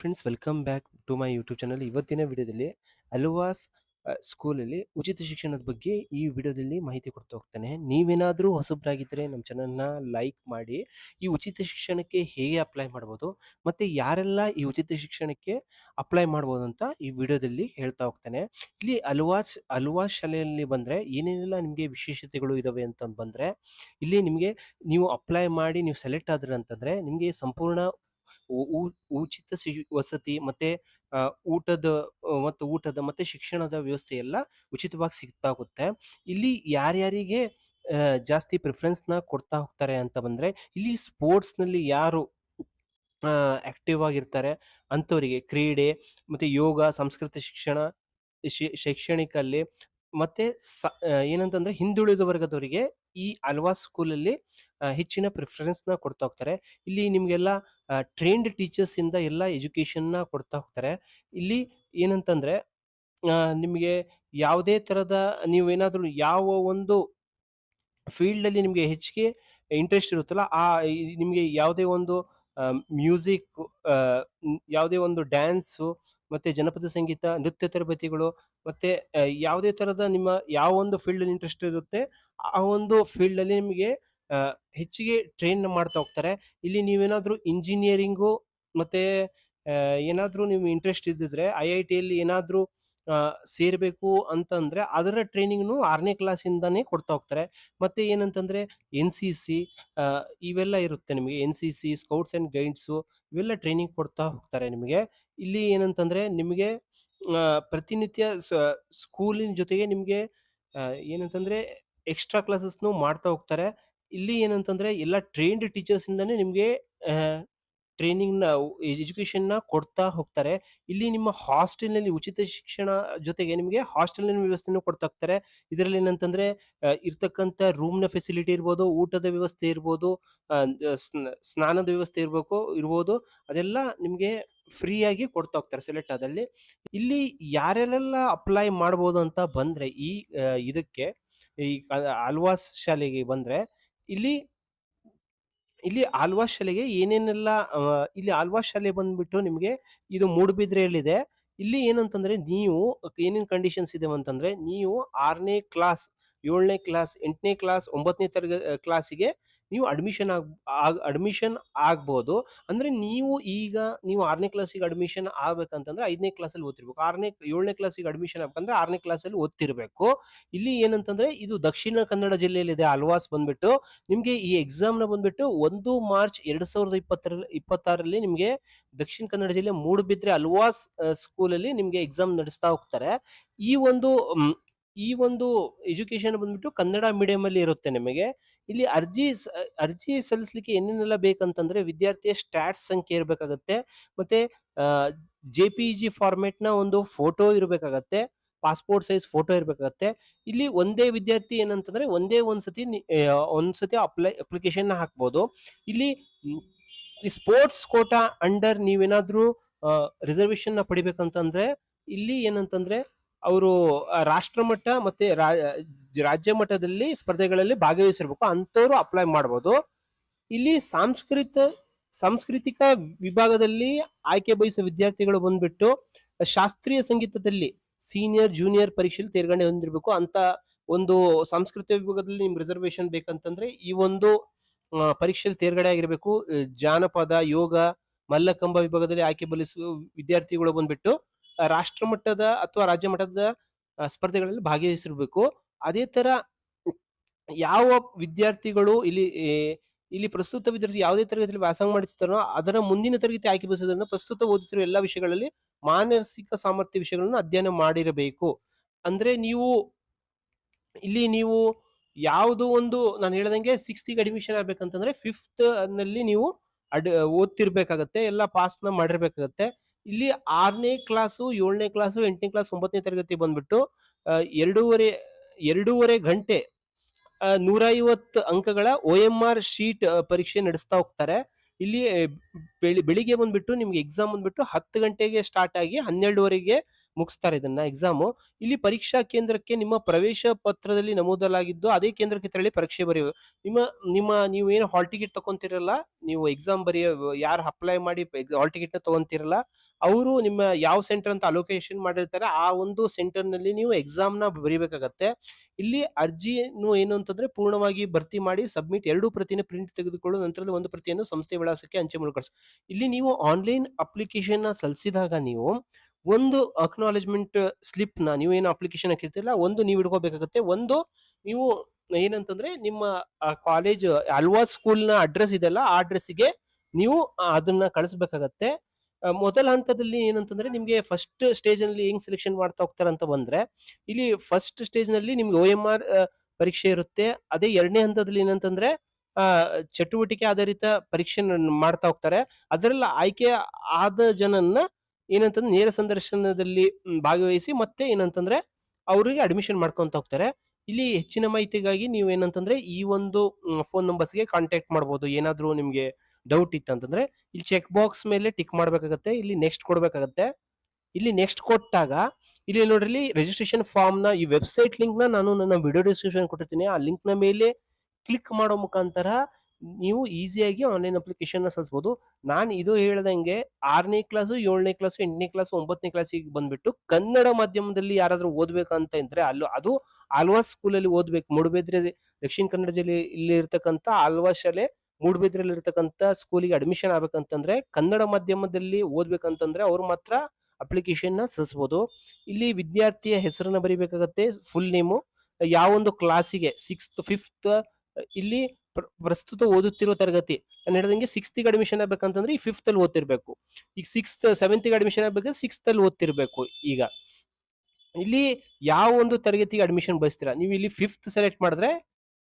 Friends, welcome back to my YouTube channel. ಇವತ್ತಿನ ವಿಡಿಯೋದಲ್ಲಿ ಅಲುವಾಸ್ ಸ್ಕೂಲಲ್ಲಿ ಉಚಿತ ಶಿಕ್ಷಣದ ಬಗ್ಗೆ ಈ ವಿಡಿಯೋದಲ್ಲಿ ಮಾಹಿತಿ ಕೊಡ್ತಾ ಹೋಗ್ತಾನೆ. ನೀವೇನಾದರೂ ಹೊಸಬ್ರಾಗಿದ್ದರೆ ನಮ್ಮ ಚಾನಲ್ನ ಲೈಕ್ ಮಾಡಿ. ಈ ಉಚಿತ ಶಿಕ್ಷಣಕ್ಕೆ ಹೇಗೆ ಅಪ್ಲೈ ಮಾಡ್ಬೋದು ಮತ್ತು ಯಾರೆಲ್ಲ ಈ ಉಚಿತ ಶಿಕ್ಷಣಕ್ಕೆ ಅಪ್ಲೈ ಮಾಡ್ಬೋದು ಅಂತ ಈ ವಿಡಿಯೋದಲ್ಲಿ ಹೇಳ್ತಾ ಹೋಗ್ತಾನೆ. ಇಲ್ಲಿ ಅಲುವಾಸ್ ಶಾಲೆಯಲ್ಲಿ ಬಂದರೆ ಏನೇನೆಲ್ಲ ನಿಮಗೆ ವಿಶೇಷತೆಗಳು ಇದ್ದಾವೆ ಅಂತ ಬಂದರೆ, ಇಲ್ಲಿ ನಿಮಗೆ ನೀವು ಅಪ್ಲೈ ಮಾಡಿ ನೀವು ಸೆಲೆಕ್ಟ್ ಆದ್ರೆ ಅಂತಂದರೆ ನಿಮಗೆ ಸಂಪೂರ್ಣ ಉಚಿತ ವಸತಿ ಮತ್ತೆ ಊಟದ ಮತ್ತೆ ಶಿಕ್ಷಣದ ವ್ಯವಸ್ಥೆ ಎಲ್ಲ ಉಚಿತವಾಗಿ ಸಿಗ್ತಾ ಹೋಗುತ್ತೆ. ಇಲ್ಲಿ ಯಾರ್ಯಾರಿಗೆ ಜಾಸ್ತಿ ಪ್ರಿಫರೆನ್ಸ್ ನ ಕೊಡ್ತಾ ಹೋಗ್ತಾರೆ ಅಂತ ಬಂದ್ರೆ, ಇಲ್ಲಿ ಸ್ಪೋರ್ಟ್ಸ್ ನಲ್ಲಿ ಯಾರು ಆಕ್ಟಿವ್ ಆಗಿರ್ತಾರೆ ಅಂಥವರಿಗೆ ಕ್ರೀಡೆ ಮತ್ತೆ ಯೋಗ, ಸಂಸ್ಕೃತ ಶಿಕ್ಷಣ, ಶೈಕ್ಷಣಿಕಲ್ಲಿ ಮತ್ತೆ ಏನಂತಂದ್ರೆ ಹಿಂದುಳಿದ ವರ್ಗದವರಿಗೆ ಈ ಅಲ್ವಾಸ್ ಸ್ಕೂಲಲ್ಲಿ ಹೆಚ್ಚಿನ ಪ್ರಿಫರೆನ್ಸ್ ನ ಕೊಡ್ತಾ ಹೋಗ್ತಾರೆ. ಇಲ್ಲಿ ನಿಮ್ಗೆಲ್ಲ ಟ್ರೈನ್ಡ್ ಟೀಚರ್ಸ್ ಇಂದ ಎಲ್ಲ ಎಜುಕೇಶನ್ ನ ಕೊಡ್ತಾ ಹೋಗ್ತಾರೆ. ಇಲ್ಲಿ ಏನಂತಂದ್ರೆ ನಿಮಗೆ ಯಾವುದೇ ತರದ ನೀವೇನಾದ್ರೂ ಯಾವ ಒಂದು ಫೀಲ್ಡ್ ಅಲ್ಲಿ ನಿಮಗೆ ಹೆಚ್ಚಿಗೆ ಇಂಟ್ರೆಸ್ಟ್ ಇರುತ್ತಲ್ಲ, ನಿಮಗೆ ಯಾವುದೇ ಒಂದು ಮ್ಯೂಸಿಕ್, ಯಾವುದೇ ಒಂದು ಡ್ಯಾನ್ಸು ಮತ್ತೆ ಜನಪದ ಸಂಗೀತ, ನೃತ್ಯ ತರಬೇತಿಗಳು ಮತ್ತೆ ಯಾವುದೇ ತರದ ನಿಮ್ಮ ಯಾವ ಒಂದು ಫೀಲ್ಡ್ ಅಲ್ಲಿ ಇಂಟ್ರೆಸ್ಟ್ ಇರುತ್ತೆ ಆ ಒಂದು ಫೀಲ್ಡ್ ಅಲ್ಲಿ ನಿಮಗೆ ಹೆಚ್ಚಿಗೆ ಟ್ರೈನ್ ಮಾಡ್ತಾ ಹೋಗ್ತಾರೆ. ಇಲ್ಲಿ ನೀವೇನಾದ್ರೂ ಇಂಜಿನಿಯರಿಂಗು ಮತ್ತೆ ಏನಾದ್ರೂ ನೀವು ಇಂಟ್ರೆಸ್ಟ್ ಇದ್ದಿದ್ರೆ IIT-ಯಲ್ಲಿ ಏನಾದ್ರೂ ಸೇರ್ಬೇಕು ಅಂತಂದ್ರೆ ಅದರ ಟ್ರೈನಿಂಗ್ನು 6ನೇ ಕ್ಲಾಸಿಂದಾನೇ ಕೊಡ್ತಾ ಹೋಗ್ತಾರೆ. ಮತ್ತೆ ಏನಂತಂದ್ರೆ NCC ಇವೆಲ್ಲ ಇರುತ್ತೆ ನಿಮಗೆ. NCC, ಸ್ಕೌಟ್ಸ್ ಅಂಡ್ ಗೈಡ್ಸು ಇವೆಲ್ಲ ಟ್ರೈನಿಂಗ್ ಕೊಡ್ತಾ ಹೋಗ್ತಾರೆ ನಿಮಗೆ. ಇಲ್ಲಿ ಏನಂತಂದ್ರೆ ನಿಮಗೆ ಪ್ರತಿನಿತ್ಯ ಸ್ಕೂಲಿನ ಜೊತೆಗೆ ನಿಮಗೆ ಏನಂತಂದ್ರೆ ಎಕ್ಸ್ಟ್ರಾ ಕ್ಲಾಸಸ್ನು ಮಾಡ್ತಾ ಹೋಗ್ತಾರೆ. ಇಲ್ಲಿ ಏನಂತಂದ್ರೆ ಎಲ್ಲ ಟ್ರೈನ್ಡ್ ಟೀಚರ್ಸ್ ಇಂದಾನೆ ನಿಮಗೆ ಟ್ರೈನಿಂಗ್ನ ಎಜುಕೇಶನ್ನ ಕೊಡ್ತಾ ಹೋಗ್ತಾರೆ. ಇಲ್ಲಿ ನಿಮ್ಮ ಹಾಸ್ಟೆಲ್‌ನಲ್ಲಿ ಉಚಿತ ಶಿಕ್ಷಣ ಜೊತೆಗೆ ನಿಮಗೆ ಹಾಸ್ಟೆಲಿನ ವ್ಯವಸ್ಥೆನೂ ಕೊಡ್ತಾ ಹೋಗ್ತಾರೆ. ಇದರಲ್ಲಿ ಏನಂತಂದ್ರೆ ಇರ್ತಕ್ಕಂಥ ರೂಮ್‌ನ ಫೆಸಿಲಿಟಿ ಇರ್ಬೋದು, ಊಟದ ವ್ಯವಸ್ಥೆ ಇರ್ಬೋದು, ಸ್ನಾನದ ವ್ಯವಸ್ಥೆ ಇರ್ಬೋದು, ಅದೆಲ್ಲ ನಿಮಗೆ ಫ್ರೀಯಾಗಿ ಕೊಡ್ತಾ ಹೋಗ್ತಾರೆ ಸೆಲೆಕ್ಟ್ ಆದಲ್ಲಿ. ಇಲ್ಲಿ ಯಾರ್ಯಾರೆಲ್ಲ ಅಪ್ಲೈ ಮಾಡ್ಬೋದು ಅಂತ ಬಂದ್ರೆ ಇದಕ್ಕೆ ಈ ಆಳ್ವಾಸ್ ಶಾಲೆಗೆ ಬಂದ್ರೆ, ಇಲ್ಲಿ ಇಲ್ಲಿ ಆಳ್ವಾಸ್ ಶಾಲೆಗೆ ಏನೇನೆಲ್ಲ ಇಲ್ಲಿ ಆಳ್ವಾಸ್ ಶಾಲೆ ಬಂದ್ಬಿಟ್ಟು ನಿಮಗೆ ಇದು ಮೂಡುಬಿದ್ರೆಯಲ್ಲಿದೆ. ಇಲ್ಲಿ ಏನಂತಂದ್ರೆ ನೀವು ಏನೇನ್ ಕಂಡೀಷನ್ಸ್ ಇದಾವೆ ಅಂತಂದ್ರೆ, ನೀವು 6ನೇ ಕ್ಲಾಸ್, 7ನೇ ಕ್ಲಾಸ್, 8ನೇ ಕ್ಲಾಸ್, 9ನೇ ಕ್ಲಾಸಿಗೆ ನೀವು ಅಡ್ಮಿಷನ್ ಆಗ್ಬೋದು. ಅಂದ್ರೆ ನೀವು 6ನೇ ಕ್ಲಾಸಿಗೆ ಅಡ್ಮಿಷನ್ ಆಗ್ಬೇಕಂತಂದ್ರೆ 5ನೇ ಕ್ಲಾಸಲ್ಲಿ ಓದ್ತಿರ್ಬೇಕು. 7ನೇ ಕ್ಲಾಸಿಗೆ ಅಡ್ಮಿಷನ್ ಆಗ್ಬೇಕಂದ್ರೆ 6ನೇ ಕ್ಲಾಸಲ್ಲಿ ಓದ್ತಿರ್ಬೇಕು. ಇಲ್ಲಿ ಏನಂತಂದ್ರೆ ಇದು ದಕ್ಷಿಣ ಕನ್ನಡ ಜಿಲ್ಲೆಯಲ್ಲಿದೆ ಆಳ್ವಾಸ್ ಬಂದ್ಬಿಟ್ಟು. ನಿಮ್ಗೆ ಈ ಎಕ್ಸಾಮ್ ನ ಬಂದ್ಬಿಟ್ಟು 1 ಮಾರ್ಚ್ 2026ರಲ್ಲಿ ನಿಮ್ಗೆ ದಕ್ಷಿಣ ಕನ್ನಡ ಜಿಲ್ಲೆ ಮೂಡುಬಿದ್ರೆ ಅಲ್ವಾಸ್ ಸ್ಕೂಲಲ್ಲಿ ನಿಮ್ಗೆ ಎಕ್ಸಾಮ್ ನಡೆಸ್ತಾ ಹೋಗ್ತಾರೆ. ಈ ಒಂದು ಈ ಒಂದು ಎಜುಕೇಶನ್ ಬಂದ್ಬಿಟ್ಟು ಕನ್ನಡ ಮೀಡಿಯಂ ಅಲ್ಲಿ ಇರುತ್ತೆ ನಿಮಗೆ. ಇಲ್ಲಿ ಅರ್ಜಿ ಸಲ್ಲಿಸಲಿಕ್ಕೆ ಏನೇನೆಲ್ಲ ಬೇಕಂತಂದ್ರೆ, ವಿದ್ಯಾರ್ಥಿಯ ಸ್ಟ್ಯಾಟ್ಸ್ ಸಂಖ್ಯೆ ಇರಬೇಕಾಗತ್ತೆ, ಮತ್ತೆ JPG ಫಾರ್ಮೆಟ್ ನ ಒಂದು ಫೋಟೋ ಇರಬೇಕಾಗತ್ತೆ, ಪಾಸ್ಪೋರ್ಟ್ ಸೈಜ್ ಫೋಟೋ ಇರಬೇಕಾಗತ್ತೆ. ಇಲ್ಲಿ ಒಂದೇ ವಿದ್ಯಾರ್ಥಿ ಏನಂತಂದ್ರೆ ಒಂದ್ಸತಿ ಅಪ್ಲಿಕೇಶನ್ ಹಾಕ್ಬೋದು. ಇಲ್ಲಿ ಸ್ಪೋರ್ಟ್ಸ್ ಕೋಟಾ ಅಂಡರ್ ನೀವೇನಾದ್ರೂ ರಿಸರ್ವೇಶನ್ ನ ಪಡಿಬೇಕಂತಂದ್ರೆ, ಇಲ್ಲಿ ಏನಂತಂದ್ರೆ ಅವರು ರಾಷ್ಟ್ರಮಟ್ಟ ಮತ್ತೆ ರಾಜ್ಯ ಮಟ್ಟದಲ್ಲಿ ಸ್ಪರ್ಧೆಗಳಲ್ಲಿ ಭಾಗವಹಿಸಿರ್ಬೇಕು, ಅಂತವ್ರು ಅಪ್ಲೈ ಮಾಡ್ಬೋದು. ಇಲ್ಲಿ ಸಾಂಸ್ಕೃತಿಕ ವಿಭಾಗದಲ್ಲಿ ಆಯ್ಕೆ ಬಯಸುವ ವಿದ್ಯಾರ್ಥಿಗಳು ಬಂದ್ಬಿಟ್ಟು ಶಾಸ್ತ್ರೀಯ ಸಂಗೀತದಲ್ಲಿ ಸೀನಿಯರ್ ಜೂನಿಯರ್ ಪರೀಕ್ಷೆಯಲ್ಲಿ ತೇರ್ಗಡೆ ಹೊಂದಿರಬೇಕು ಅಂತ ಒಂದು ಸಾಂಸ್ಕೃತಿಕ ವಿಭಾಗದಲ್ಲಿ ನಿಮ್ ರಿಸರ್ವೇಶನ್ ಬೇಕಂತಂದ್ರೆ ಈ ಒಂದು ಪರೀಕ್ಷೆಯಲ್ಲಿ ತೇರ್ಗಡೆ ಆಗಿರ್ಬೇಕು. ಜಾನಪದ, ಯೋಗ, ಮಲ್ಲಕಂಬ ವಿಭಾಗದಲ್ಲಿ ಆಯ್ಕೆ ಬಯಸುವ ವಿದ್ಯಾರ್ಥಿಗಳು ಬಂದ್ಬಿಟ್ಟು ರಾಷ್ಟ್ರ ಮಟ್ಟದ ಅಥವಾ ರಾಜ್ಯ ಮಟ್ಟದ ಸ್ಪರ್ಧೆಗಳಲ್ಲಿ ಭಾಗವಹಿಸಿರ್ಬೇಕು. ಅದೇ ತರ ಯಾವ ವಿದ್ಯಾರ್ಥಿಗಳು ಇಲ್ಲಿ ಪ್ರಸ್ತುತ ವಿದ್ಯಾರ್ಥಿ ಯಾವುದೇ ತರಗತಿಯಲ್ಲಿ ವ್ಯಾಸಂಗ ಮಾಡುತ್ತಿದ್ದಾರೋ ಅದರ ಮುಂದಿನ ತರಗತಿ ಆಯ್ಕೆ ಬಯಸುವುದರಿಂದ ಪ್ರಸ್ತುತ ಓದುತ್ತಿರುವ ಎಲ್ಲಾ ವಿಷಯಗಳಲ್ಲಿ ಮಾನಸಿಕ ಸಾಮರ್ಥ್ಯ ವಿಷಯಗಳನ್ನು ಅಧ್ಯಯನ ಮಾಡಿರಬೇಕು. ಅಂದ್ರೆ ನೀವು ಯಾವುದು ಒಂದು ನಾನು ಹೇಳ್ದಂಗೆ 6th ಅಡ್ಮಿಷನ್ ಆಗ್ಬೇಕಂತಂದ್ರೆ 5th ನಲ್ಲಿ ನೀವು ಓದ್ತಿರ್ಬೇಕಾಗತ್ತೆ, ಎಲ್ಲ ಪಾಸ್ನ ಮಾಡಿರ್ಬೇಕಾಗತ್ತೆ. ಇಲ್ಲಿ 6ನೇ ಕ್ಲಾಸು, 7ನೇ ಕ್ಲಾಸು, 8ನೇ ಕ್ಲಾಸ್, 9ನೇ ತರಗತಿ ಬಂದ್ಬಿಟ್ಟು ಎರಡೂವರೆ ಗಂಟೆ 150 ಅಂಕಗಳ OMR ಶೀಟ್ ಪರೀಕ್ಷೆ ನಡೆಸ್ತಾ ಹೋಗ್ತಾರೆ. ಇಲ್ಲಿ ಬೆಳಿಗ್ಗೆ ಬಂದ್ಬಿಟ್ಟು ನಿಮ್ಗೆ ಎಕ್ಸಾಮ್ ಬಂದ್ಬಿಟ್ಟು 10 ಗಂಟೆಗೆ ಸ್ಟಾರ್ಟ್ ಆಗಿ 12ವರೆಗೆ ಮುಗಿಸ್ತಾರೆ ಇದನ್ನ ಎಕ್ಸಾಮು. ಇಲ್ಲಿ ಪರೀಕ್ಷಾ ಕೇಂದ್ರಕ್ಕೆ ನಿಮ್ಮ ಪ್ರವೇಶ ಪತ್ರದಲ್ಲಿ ನಮೂದಲಾಗಿದ್ದು ಅದೇ ಕೇಂದ್ರಕ್ಕೆ ತೆರಳಿ ಪರೀಕ್ಷೆ ಬರೆಯುವುದು. ನಿಮ್ಮ ನಿಮ್ಮ ನೀವೇನು ಹಾಲ್ ಟಿಕೆಟ್ ತಗೊಂತಿರಲ್ಲ, ನೀವು ಎಕ್ಸಾಮ್ ಬರೆಯೋ ಯಾರು ಅಪ್ಲೈ ಮಾಡಿ ಹಾಲ್ ಟಿಕೆಟ್ ನ ತಗೊಂತಿರಲ್ಲ, ಅವರು ನಿಮ್ಮ ಯಾವ ಸೆಂಟರ್ ಅಂತ ಅಲೋಕೇಶನ್ ಮಾಡಿರ್ತಾರೆ ಆ ಒಂದು ಸೆಂಟರ್ ನಲ್ಲಿ ನೀವು ಎಕ್ಸಾಮ್ ನ ಬರಿಬೇಕಾಗತ್ತೆ. ಇಲ್ಲಿ ಅರ್ಜಿಯನ್ನು ಏನು ಅಂತಂದ್ರೆ ಪೂರ್ಣವಾಗಿ ಭರ್ತಿ ಮಾಡಿ ಸಬ್ಮಿಟ್ 2 ಪ್ರತಿನ ಪ್ರಿಂಟ್ ತೆಗೆದುಕೊಳ್ಳು, ನಂತರದ ಒಂದು ಪ್ರತಿಯನ್ನು ಸಂಸ್ಥೆ ವಿಳಾಸಕ್ಕೆ ಅಂಚೆ ಮೂಲಕ ಕಳಿಸಿ. ಇಲ್ಲಿ ನೀವು ಆನ್ಲೈನ್ ಅಪ್ಲಿಕೇಶನ್ ನ ಸಲ್ಲಿಸಿದಾಗ ನೀವು ಒಂದು ಅಕ್ನಾಲೆಜ್ಮೆಂಟ್ ಸ್ಲಿಪ್ ನ ನೀವು ಏನು ಅಪ್ಲಿಕೇಶನ್ ಹಾಕಿರ್ತಿಲ್ಲ ಒಂದು ನೀವು ಇಟ್ಕೋಬೇಕಾಗತ್ತೆ. ಒಂದು ನೀವು ಏನಂತಂದ್ರೆ ನಿಮ್ಮ ಕಾಲೇಜ್ ಅಲ್ವಾ ಸ್ಕೂಲ್ ನ ಅಡ್ರೆಸ್ ಇದೆಲ್ಲ ಆ ಅಡ್ರೆಸ್ಸಿಗೆ ನೀವು ಅದನ್ನ ಕಳಿಸ್ಬೇಕಾಗತ್ತೆ. ಮೊದಲ ಹಂತದಲ್ಲಿ ಏನಂತಂದ್ರೆ ನಿಮ್ಗೆ ಫಸ್ಟ್ ಸ್ಟೇಜ್ ನಲ್ಲಿ ಹೆಂಗ್ ಸೆಲೆಕ್ಷನ್ ಮಾಡ್ತಾ ಹೋಗ್ತಾರೆ ಅಂತ ಬಂದ್ರೆ, ಇಲ್ಲಿ ಫಸ್ಟ್ ಸ್ಟೇಜ್ ನಲ್ಲಿ ನಿಮ್ಗೆ OMR ಪರೀಕ್ಷೆ ಇರುತ್ತೆ. ಅದೇ 2ನೇ ಹಂತದಲ್ಲಿ ಏನಂತಂದ್ರೆ ಆ ಚಟುವಟಿಕೆ ಆಧಾರಿತ ಪರೀಕ್ಷೆ ಮಾಡ್ತಾ ಹೋಗ್ತಾರೆ. ಅದರಲ್ಲಿ ಆಯ್ಕೆ ಆದ ಜನನ್ನ ಏನಂತಂದ್ರೆ ನೇರ ಸಂದರ್ಶನದಲ್ಲಿ ಭಾಗವಹಿಸಿ ಮತ್ತೆ ಏನಂತಂದ್ರೆ ಅವರಿಗೆ ಅಡ್ಮಿಷನ್ ಮಾಡ್ಕೊಂತ ಹೋಗ್ತಾರೆ. ಇಲ್ಲಿ ಹೆಚ್ಚಿನ ಮಾಹಿತಿಗಾಗಿ ನೀವು ಏನಂತಂದ್ರೆ ಈ ಒಂದು ಫೋನ್ ನಂಬರ್ಸ್ಗೆ ಕಾಂಟ್ಯಾಕ್ಟ್ ಮಾಡ್ಬೋದು. ಏನಾದ್ರೂ ನಿಮ್ಗೆ ಡೌಟ್ ಇತ್ತಂತಂದ್ರೆ ಇಲ್ಲಿ ಚೆಕ್ ಬಾಕ್ಸ್ ಮೇಲೆ ಟಿಕ್ ಮಾಡ್ಬೇಕಾಗತ್ತೆ, ಇಲ್ಲಿ ನೆಕ್ಸ್ಟ್ ಕೊಡ್ಬೇಕಾಗತ್ತೆ. ಇಲ್ಲಿ ನೆಕ್ಸ್ಟ್ ಕೊಟ್ಟಾಗ ಇಲ್ಲಿ ನೋಡ್ರಿ ರಿಜಿಸ್ಟ್ರೇಷನ್ ಫಾರ್ಮ್ ನ ಈ ವೆಬ್ಸೈಟ್ ಲಿಂಕ್ ನ ನಾನು ನನ್ನ ವಿಡಿಯೋ ಡಿಸ್ಕ್ರಿಪ್ಷನ್ ಕೊಟ್ಟಿರ್ತೀನಿ. ಆ ಲಿಂಕ್ ನ ಮೇಲೆ ಕ್ಲಿಕ್ ಮಾಡೋ ಮುಖಾಂತರ ನೀವು ಈಸಿಯಾಗಿ ಆನ್ಲೈನ್ ಅಪ್ಲಿಕೇಶನ್ ನ ಸಲ್ಲಿಸಬಹುದು. ನಾನು ಇದು ಹೇಳ್ದಂಗೆ 6ನೇ ಕ್ಲಾಸು 7ನೇ ಕ್ಲಾಸು 8ನೇ ಕ್ಲಾಸು 9ನೇ ಕ್ಲಾಸಿಗೆ ಬಂದ್ಬಿಟ್ಟು ಕನ್ನಡ ಮಾಧ್ಯಮದಲ್ಲಿ ಯಾರಾದ್ರೂ ಓದ್ಬೇಕಂತ ಇದ್ರೆ ಅದು ಆಳ್ವಾಸ್ ಸ್ಕೂಲಲ್ಲಿ ಓದ್ಬೇಕು. ಮೂಡುಬಿದ್ರೆ ದಕ್ಷಿಣ ಕನ್ನಡ ಜಿಲ್ಲೆ ಇಲ್ಲಿ ಇರ್ತಕ್ಕಂಥ ಆಳ್ವಾಸ್ ಶಾಲೆ ಮೂಡುಬಿದ್ರೆಯಲ್ಲಿ ಇರ್ತಕ್ಕಂಥ ಸ್ಕೂಲಿಗೆ ಅಡ್ಮಿಷನ್ ಆಗ್ಬೇಕಂತಂದ್ರೆ ಕನ್ನಡ ಮಾಧ್ಯಮದಲ್ಲಿ ಓದ್ಬೇಕಂತಂದ್ರೆ ಅವ್ರು ಮಾತ್ರ ಅಪ್ಲಿಕೇಶನ್ ನ ಸಲ್ಲಿಸಬಹುದು. ಇಲ್ಲಿ ವಿದ್ಯಾರ್ಥಿಯ ಹೆಸರನ್ನ ಬರಿಬೇಕಾಗತ್ತೆ, ಫುಲ್ ನೇಮು, ಯಾವೊಂದು ಕ್ಲಾಸಿಗೆ 6th 5th ಇಲ್ಲಿ ಪ್ರಸ್ತುತ ಓದುತ್ತಿರುವ ತರಗತಿ ನಾನು ಹೇಳ್ದಂಗೆ 6th ಅಡ್ಮಿಷನ್ ಆಗ್ಬೇಕಂತಂದ್ರೆ ಈ 5th ಅಲ್ಲಿ ಓದ್ತಿರ್ಬೇಕು. ಈಗ 6th 7th ಅಡ್ಮಿಷನ್ ಆಗ್ಬೇಕು 6th ಅಲ್ಲಿ ಓದ್ತಿರ್ಬೇಕು. ಈಗ ಇಲ್ಲಿ ಯಾವ ಒಂದು ತರಗತಿಗೆ ಅಡ್ಮಿಷನ್ ಬಯಸ್ತೀರಾ ನೀವು ಇಲ್ಲಿ 5th ಸೆಲೆಕ್ಟ್ ಮಾಡಿದ್ರೆ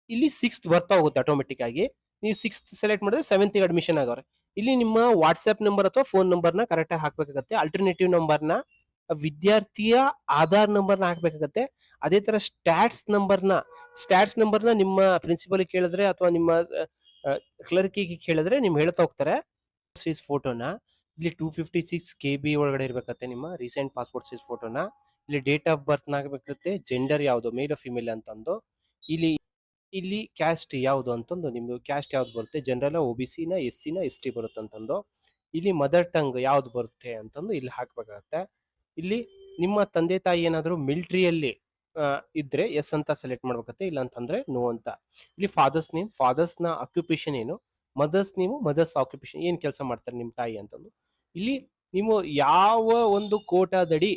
ಇಲ್ಲಿ 6th ಬರ್ತಾ ಹೋಗುತ್ತೆ ಆಟೋಮೆಟಿಕ್ ಆಗಿ. ನೀವು 6th ಸೆಲೆಕ್ಟ್ ಮಾಡಿದ್ರೆ 7th ಅಡ್ಮಿಷನ್ ಆಗವ್ರೆ. ಇಲ್ಲಿ ನಿಮ್ಮ ವಾಟ್ಸ್ಆಪ್ ನಂಬರ್ ಅಥವಾ ಫೋನ್ ನಂಬರ್ನ ಕರೆಕ್ಟ್ ಆಗಿ ಹಾಕ್ಬೇಕಾಗತ್ತೆ. ಅಲ್ಟರ್ನೇಟಿವ್ ನಂಬರ್ನ, ವಿದ್ಯಾರ್ಥಿಯ ಆಧಾರ್ ನಂಬರ್ನ ಹಾಕ್ಬೇಕಾಗತ್ತೆ. ಅದೇ ತರ ಸ್ಟ್ಯಾಟ್ಸ್ ನಂಬರ್ನ ನಿಮ್ಮ ಪ್ರಿನ್ಸಿಪಲ್ ಕೇಳಿದ್ರೆ ಅಥವಾ ನಿಮ್ಮ ಕ್ಲರ್ಕಿಗೆ ಕೇಳಿದ್ರೆ ನಿಮ್ ಹೇಳ್ತಾ ಹೋಗ್ತಾರೆ. ಸೈಜ್ ಫೋಟೋನ ಇಲ್ಲಿ 256 KB ಒಳಗಡೆ ಇರ್ಬೇಕತ್ತೆ ನಿಮ್ಮ ರೀಸೆಂಟ್ ಪಾಸ್ಪೋರ್ಟ್ ಸೈಜ್ ಫೋಟೋನ. ಇಲ್ಲಿ ಡೇಟ್ ಆಫ್ ಬರ್ತ್ ಹಾಕ್ಬೇಕಾಗತ್ತೆ, ಜೆಂಡರ್ ಯಾವ್ದು ಮೇಲ್ ಫಿಮೇಲ್ ಅಂತಂದು. ಇಲ್ಲಿ ಕ್ಯಾಸ್ಟ್ ಯಾವುದು ಅಂತಂದು ನಿಮ್ದು ಕ್ಯಾಸ್ಟ್ ಯಾವ್ದು ಬರುತ್ತೆ, ಜನರಲ್ OBC ನ SC ನ ST ಬರುತ್ತೆ ಅಂತಂದು. ಇಲ್ಲಿ ಮದರ್ ಟಂಗ್ ಯಾವ್ದು ಬರುತ್ತೆ ಅಂತಂದು ಇಲ್ಲಿ ಹಾಕ್ಬೇಕಾಗತ್ತೆ. ಇಲ್ಲಿ ನಿಮ್ಮ ತಂದೆ ತಾಯಿ ಏನಾದ್ರು ಮಿಲಿಟರಿಯಲ್ಲಿ ಇದ್ರೆ ಎಸ್ ಅಂತ ಸೆಲೆಕ್ಟ್ ಮಾಡ್ಬೇಕತ್ತೆ, ಇಲ್ಲ ಅಂತಂದ್ರೆ ನೋ ಅಂತ. ಇಲ್ಲಿ ಫಾದರ್ಸ್ ನ ಆಕ್ಯುಪೇಷನ್ ಏನು, ಮದರ್ಸ್ ನೇಮು ಮದರ್ಸ್ ಆಕ್ಯುಪೇಷನ್ ಏನ್ ಕೆಲಸ ಮಾಡ್ತಾರೆ ನಿಮ್ ತಾಯಿ ಅಂತಂದು. ಇಲ್ಲಿ ನೀವು ಯಾವ ಒಂದು ಕೋಟಾದಡಿ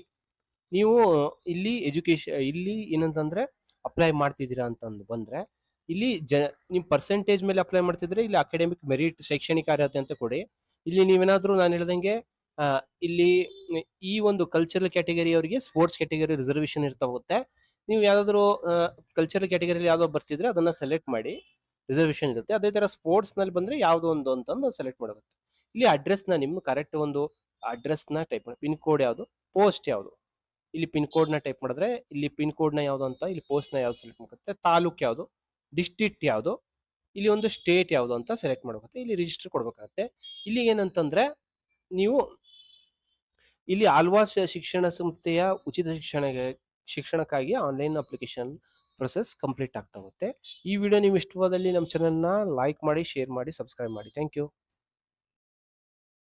ನೀವು ಇಲ್ಲಿ ಎಜುಕೇಶನ್ ಇಲ್ಲಿ ಏನಂತಂದ್ರೆ ಅಪ್ಲೈ ಮಾಡ್ತಿದ್ದೀರಾ ಅಂತಂದು ಬಂದ್ರೆ ಇಲ್ಲಿ ನಿಮ್ ಪರ್ಸೆಂಟೇಜ್ ಮೇಲೆ ಅಪ್ಲೈ ಮಾಡ್ತಿದ್ರೆ ಇಲ್ಲಿ ಅಕಾಡೆಮಿಕ್ ಮೆರಿಟ್ ಶೈಕ್ಷಣಿಕ ಅರ್ಹತೆ ಅಂತ ಕೊಡಿ. ಇಲ್ಲಿ ನೀವೇನಾದ್ರೂ ನಾನು ಹೇಳ್ದಂಗೆ ಇಲ್ಲಿ ಈ ಒಂದು ಕಲ್ಚರಲ್ ಕ್ಯಾಟಗರಿ ಅವರಿಗೆ ಸ್ಪೋರ್ಟ್ಸ್ ಕ್ಯಾಟಗರಿ ರಿಸರ್ವೇಶನ್ ಇರ್ತಾ ಹೋಗುತ್ತೆ. ನೀವು ಯಾವ್ದಾದ್ರು ಕಲ್ಚರಲ್ ಕ್ಯಾಟಗರಿ ಯಾವ್ದೋ ಬರ್ತಿದ್ರೆ ಅದನ್ನ ಸೆಲೆಕ್ಟ್ ಮಾಡಿ, ರಿಸರ್ವೇಶನ್ ಇರುತ್ತೆ. ಅದೇ ತರ ಸ್ಪೋರ್ಟ್ಸ್ ನಲ್ಲಿ ಬಂದ್ರೆ ಯಾವ್ದೋ ಒಂದು ಅಂತಂದು ಸೆಲೆಕ್ಟ್ ಮಾಡಬೇಕು. ಇಲ್ಲಿ ಅಡ್ರೆಸ್ ನ ನಿಮ್ ಕರೆಕ್ಟ್ ಒಂದು ಅಡ್ರೆಸ್ ನ ಟೈಪ್ ಮಾಡಿ, ಪಿನ್ ಕೋಡ್ ಯಾವ್ದು, ಪೋಸ್ಟ್ ಯಾವ್ದು, ಇಲ್ಲಿ ಪಿನ್ ಕೋಡ್ ನ ಟೈಪ್ ಮಾಡಿದ್ರೆ ಇಲ್ಲಿ ಪಿನ್ ಕೋಡ್ ನ ಯಾವ್ದು ಅಂತ ಇಲ್ಲಿ ಪೋಸ್ಟ್ ನ ಯಾವ್ದು ಸೆಲೆಕ್ಟ್ ಮಾಡುತ್ತೆ, ತಾಲೂಕ್ ಯಾವ್ದು, ಡಿಸ್ಟ್ರಿಕ್ಟ್ ಯಾವ್ದು, ಇಲ್ಲಿ ಒಂದು ಸ್ಟೇಟ್ ಯಾವ್ದು ಅಂತ ಸೆಲೆಕ್ಟ್ ಮಾಡ್ಬೇಕು. ಇಲ್ಲಿ ರಿಜಿಸ್ಟರ್ ಕೊಡ್ಬೇಕಾಗತ್ತೆ. ಇಲ್ಲಿ ಏನಂತಂದ್ರೆ ನೀವು ಇಲ್ಲಿ ಆಳ್ವಾಸ್ ಶಿಕ್ಷಣ ಸಂಸ್ಥೆಯ ಉಚಿತ ಶಿಕ್ಷಣಕ್ಕಾಗಿ ಆನ್ಲೈನ್ ಅಪ್ಲಿಕೇಶನ್ ಪ್ರೊಸೆಸ್ ಕಂಪ್ಲೀಟ್ ಆಗ್ತಾ ಹೋಗುತ್ತೆ. ಈ ವಿಡಿಯೋ ನಿಮ್ಗೆ ಇಷ್ಟವಾದಲ್ಲಿ ನಮ್ಮ ಚಾನೆಲ್ನ ಲೈಕ್ ಮಾಡಿ, ಶೇರ್ ಮಾಡಿ, ಸಬ್ಸ್ಕ್ರೈಬ್ ಮಾಡಿ. Thank you.